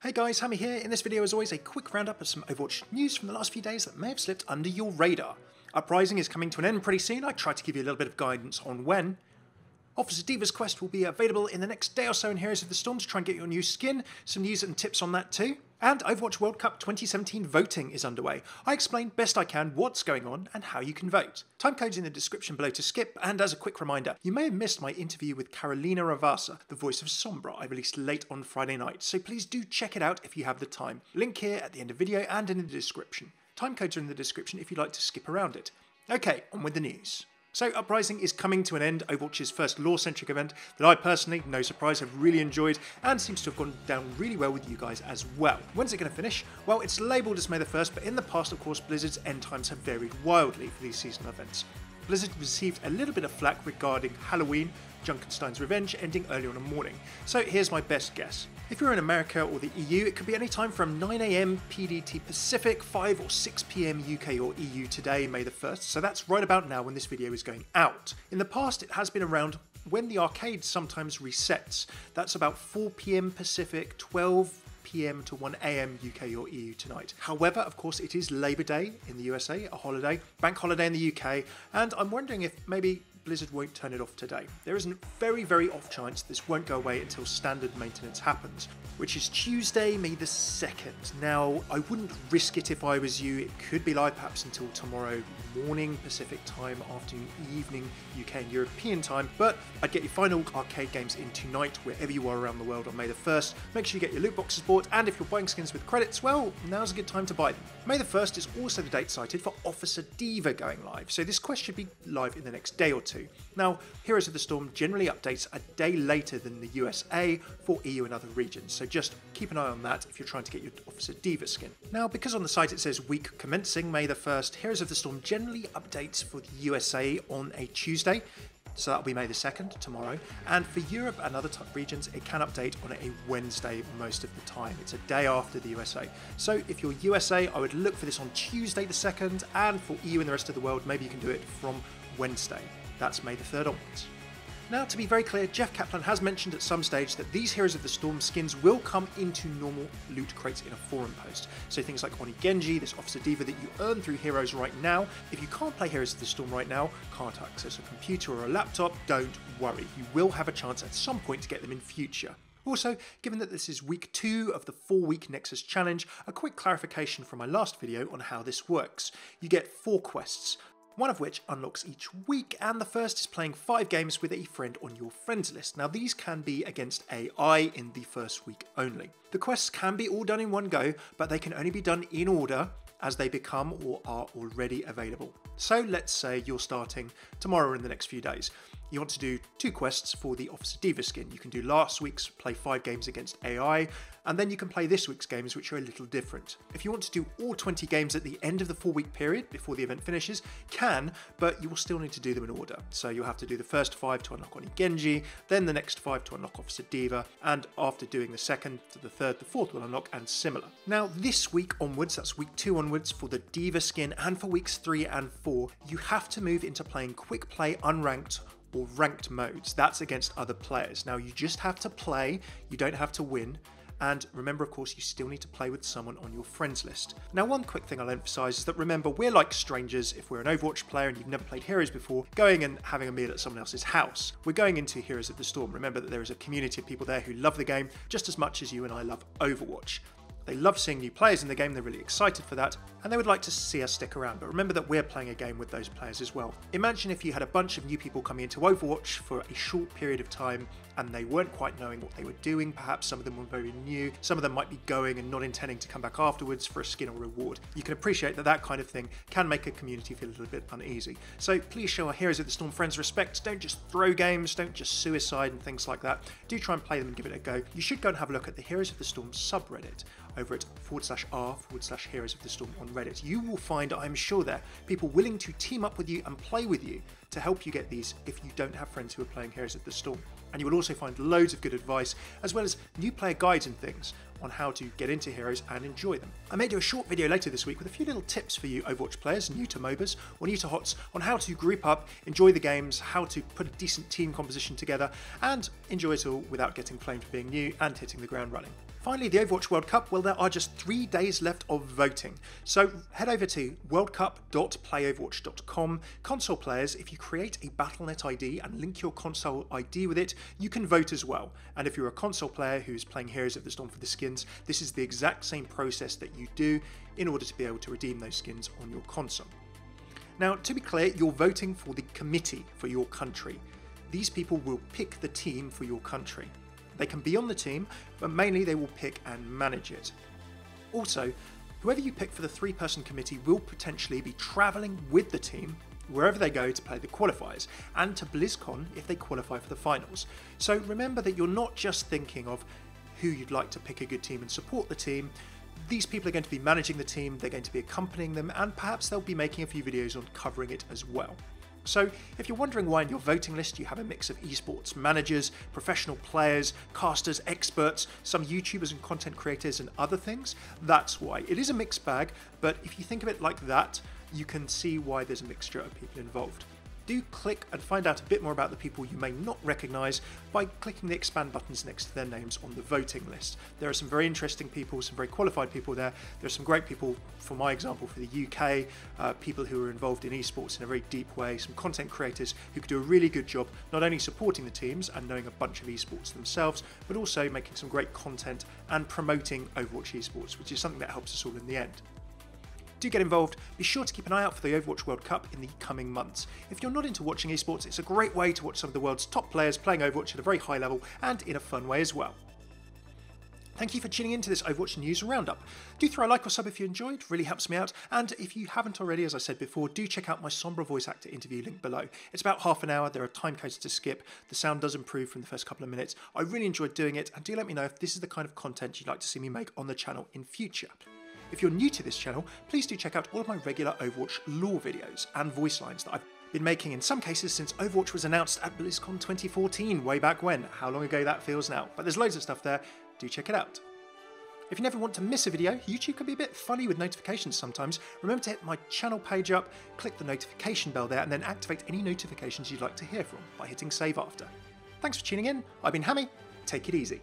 Hey guys, Hammeh here. In this video, as always, a quick roundup of some Overwatch news from the last few days that may have slipped under your radar. Uprising is coming to an end pretty soon. I tried to give you a little bit of guidance on when. Officer D.va's quest will be available in the next day or so in Heroes of the Storm to try and get your new skin. Some news and tips on that too. And Overwatch World Cup 2017 voting is underway. I explain best I can what's going on and how you can vote. Timecodes in the description below to skip, and as a quick reminder, you may have missed my interview with Carolina Ravassa, the voice of Sombra, I released late on Friday night, so please do check it out if you have the time. Link here at the end of the video and in the description. Timecodes are in the description if you'd like to skip around it. Okay, on with the news. So Uprising is coming to an end, Overwatch's first lore-centric event that I personally, no surprise, have really enjoyed and seems to have gone down really well with you guys as well. When's it going to finish? Well, it's labelled as May the 1st, but in the past, of course, Blizzard's end times have varied wildly for these seasonal events. Blizzard received a little bit of flack regarding Halloween, Junkenstein's Revenge, ending earlier in the morning. So here's my best guess. If you're in America or the EU, it could be any time from 9 AM PDT Pacific, 5 or 6 PM UK or EU today, May the 1st, so that's right about now when this video is going out. In the past, it has been around when the arcade sometimes resets. That's about 4 PM Pacific, 12 PM to 1 AM UK or EU tonight. However, of course, it is Labour Day in the USA, a holiday, bank holiday in the UK, and I'm wondering if maybe Blizzard won't turn it off today. There is a very, very off chance this won't go away until standard maintenance happens, which is Tuesday, May the 2nd. Now, I wouldn't risk it if I was you. It could be live perhaps until tomorrow morning Pacific time, afternoon, evening, UK and European time, but I'd get your final arcade games in tonight wherever you are around the world on May the 1st. Make sure you get your loot boxes bought, and if you're buying skins with credits, well, now's a good time to buy them. May the 1st is also the date cited for Officer D.va going live, so this quest should be live in the next day or two. Now, Heroes of the Storm generally updates a day later than the USA for EU and other regions, so just keep an eye on that if you're trying to get your Officer D.va skin. Now, because on the site it says week commencing May the 1st, Heroes of the Storm generally updates for the USA on a Tuesday, so that'll be May the 2nd, tomorrow, and for Europe and other regions it can update on a Wednesday most of the time. It's a day after the USA. So if you're USA, I would look for this on Tuesday the 2nd, and for EU and the rest of the world, maybe you can do it from Wednesday. That's May the 3rd onwards. Now, to be very clear, Jeff Kaplan has mentioned at some stage that these Heroes of the Storm skins will come into normal loot crates in a forum post. So things like Oni Genji, this Officer D.va that you earn through Heroes right now. If you can't play Heroes of the Storm right now, can't access a computer or a laptop, don't worry. You will have a chance at some point to get them in future. Also, given that this is week 2 of the 4-week Nexus challenge, a quick clarification from my last video on how this works. You get 4 quests, one of which unlocks each week, and the first is playing 5 games with a friend on your friends list. Now, these can be against AI in the first week only. The quests can be all done in one go, but they can only be done in order as they become or are already available. So let's say you're starting tomorrow or in the next few days. You want to do 2 quests for the Officer D.va skin. You can do last week's, play 5 games against AI, and then you can play this week's games, which are a little different. If you want to do all 20 games at the end of the 4-week period before the event finishes, can, but you will still need to do them in order. So you'll have to do the first 5 to unlock Oni Genji, then the next 5 to unlock Officer D.va, and after doing the second to the third, the fourth will unlock, and similar. Now, this week onwards, that's week 2 onwards, for the D.va skin, and for weeks 3 and 4, you have to move into playing quick play unranked or ranked modes. That's against other players. Now, you just have to play, you don't have to win. And remember, of course, you still need to play with someone on your friends list. Now, one quick thing I'll emphasise is that remember, we're like strangers if we're an Overwatch player and you've never played Heroes before, going and having a meal at someone else's house. We're going into Heroes of the Storm. Remember that there is a community of people there who love the game just as much as you and I love Overwatch. They love seeing new players in the game, they're really excited for that, and they would like to see us stick around. But remember that we're playing a game with those players as well. Imagine if you had a bunch of new people coming into Overwatch for a short period of time and they weren't quite knowing what they were doing. Perhaps some of them were very new, some of them might be going and not intending to come back afterwards for a skin or reward. You can appreciate that that kind of thing can make a community feel a little bit uneasy. So please show our Heroes of the Storm friends respect. Don't just throw games, don't just suicide and things like that. Do try and play them and give it a go. You should go and have a look at the Heroes of the Storm subreddit over at /r/Heroes of the Storm on Reddit. You will find, I'm sure there, people willing to team up with you and play with you to help you get these if you don't have friends who are playing Heroes of the Storm. And you will also find loads of good advice, as well as new player guides and things on how to get into Heroes and enjoy them. I may do a short video later this week with a few little tips for you Overwatch players, new to MOBAs or new to HOTS, on how to group up, enjoy the games, how to put a decent team composition together, and enjoy it all without getting flamed for being new and hitting the ground running. Finally, the Overwatch World Cup, well, there are just 3 days left of voting. So head over to worldcup.playoverwatch.com. Console players, if you create a Battle.net ID and link your console ID with it, you can vote as well. And if you're a console player who's playing Heroes of the Storm for the skins, this is the exact same process that you do in order to be able to redeem those skins on your console. Now, to be clear, you're voting for the committee for your country. These people will pick the team for your country. They can be on the team, but mainly they will pick and manage it. Also, whoever you pick for the 3-person committee will potentially be travelling with the team wherever they go to play the qualifiers, and to BlizzCon if they qualify for the finals. So remember that you're not just thinking of who you'd like to pick a good team and support the team. These people are going to be managing the team, they're going to be accompanying them, and perhaps they'll be making a few videos on covering it as well. So if you're wondering why in your voting list you have a mix of esports managers, professional players, casters, experts, some YouTubers and content creators and other things, that's why. It is a mixed bag, but if you think of it like that, you can see why there's a mixture of people involved. Do click and find out a bit more about the people you may not recognise by clicking the expand buttons next to their names on the voting list. There are some very interesting people, some very qualified people there. There are some great people, for my example, for the UK, people who are involved in esports in a very deep way, some content creators who could do a really good job not only supporting the teams and knowing a bunch of esports themselves, but also making some great content and promoting Overwatch esports, which is something that helps us all in the end. Do get involved. Be sure to keep an eye out for the Overwatch World Cup in the coming months. If you're not into watching esports, it's a great way to watch some of the world's top players playing Overwatch at a very high level and in a fun way as well. Thank you for tuning in to this Overwatch News Roundup. Do throw a like or sub if you enjoyed, really helps me out. And if you haven't already, as I said before, do check out my Sombra voice actor interview link below. It's about half an hour, there are timecodes to skip, the sound does improve from the first couple of minutes. I really enjoyed doing it, and do let me know if this is the kind of content you'd like to see me make on the channel in future. If you're new to this channel, please do check out all of my regular Overwatch lore videos and voice lines that I've been making in some cases since Overwatch was announced at BlizzCon 2014, way back when. How long ago that feels now. But there's loads of stuff there, do check it out. If you never want to miss a video, YouTube can be a bit funny with notifications sometimes. Remember to hit my channel page up, click the notification bell there, and then activate any notifications you'd like to hear from by hitting save after. Thanks for tuning in, I've been Hammeh, take it easy.